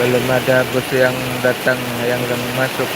Belum ada bus yang datang, yang masuk.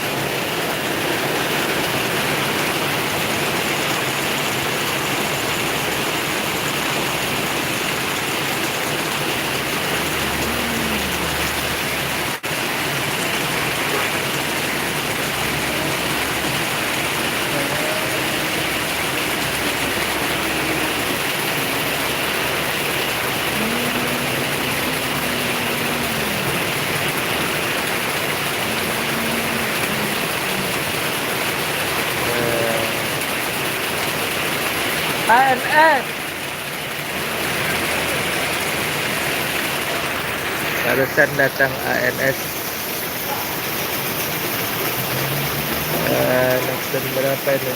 ANS barusan datang ANS. Nexon berapa ini?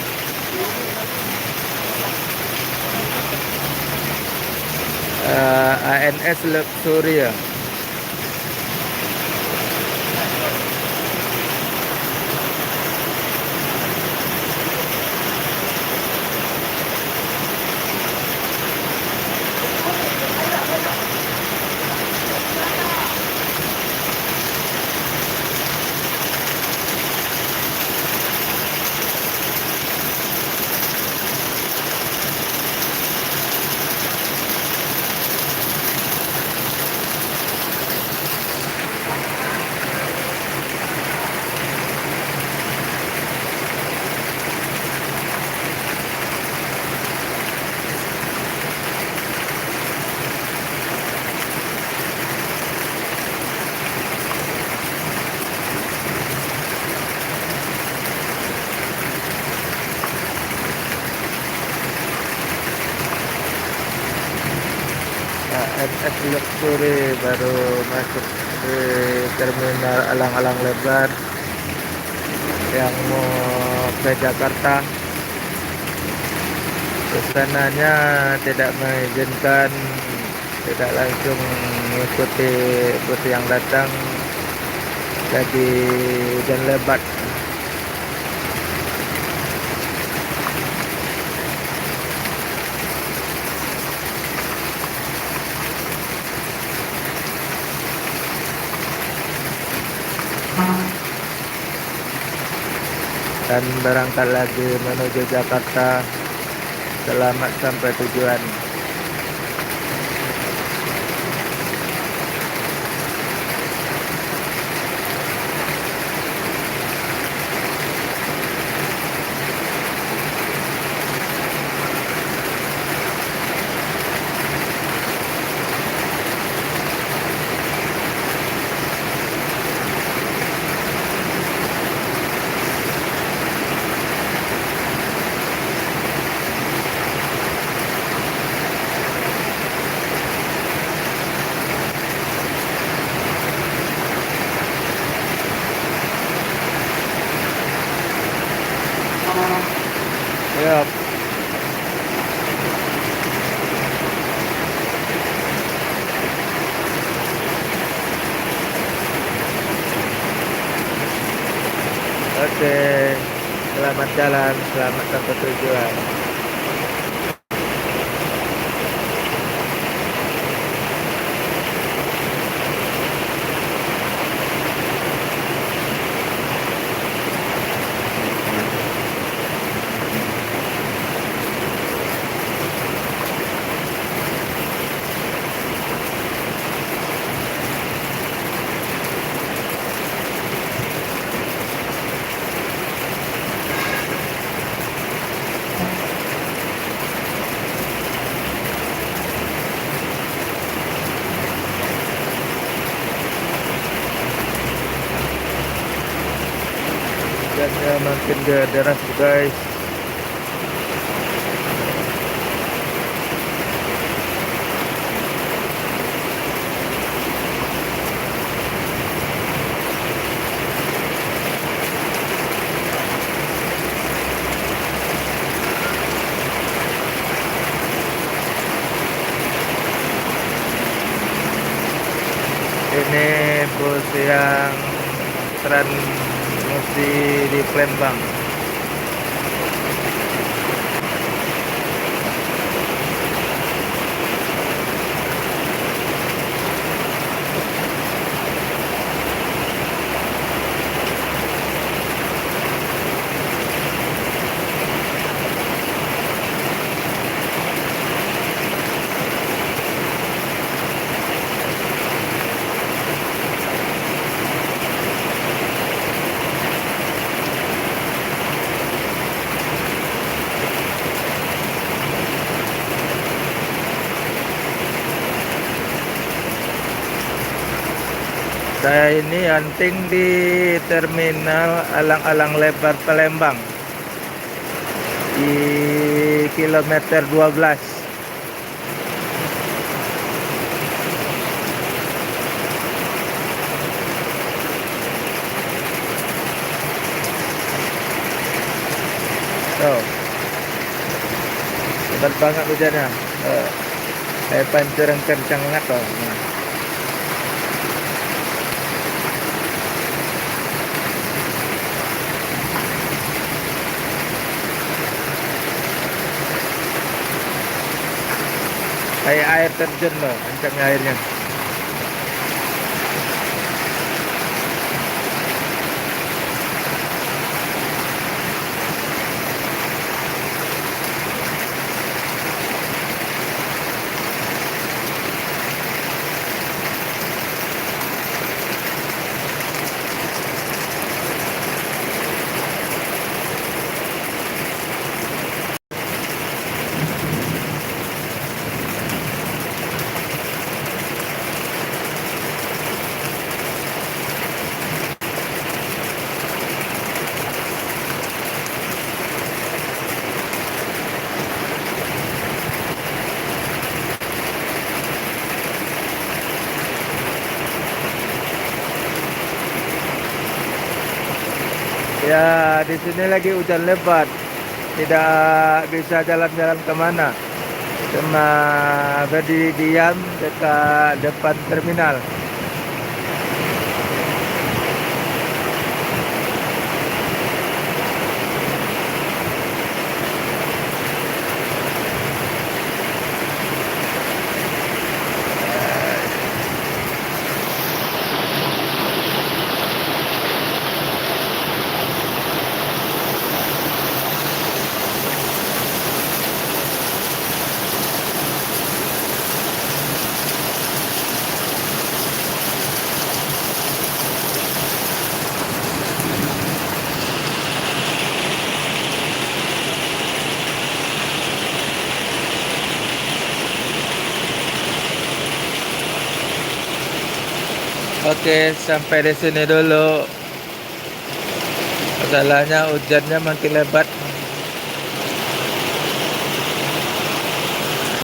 ANS Luxury ya. ANS Luxury baru masuk di terminal Alang-Alang Lebar yang mau ke Jakarta. Pesanannya tidak mengizinkan, tidak langsung mengikuti bus yang datang, jadi hujan lebat. Dan berangkat lagi menuju Jakarta. Selamat sampai tujuan. Yap. Oke, selamat jalan, selamat sampai tujuan. Hujannya makin deras guys. Ini bus yang Transmusi di Palembang. Saya ini hunting di terminal Alang-Alang Lebar Palembang di kilometer 12. Tuh, hebat banget hujannya. Saya pancur yang kencang banget tuh. Nah. Kayak air terjun loh, kencangnya airnya. Ya, di sini lagi hujan lebat, tidak bisa jalan-jalan kemana, cuma berdiri diam dekat depan terminal. Oke, sampai di sini dulu. Masalahnya hujannya makin lebat.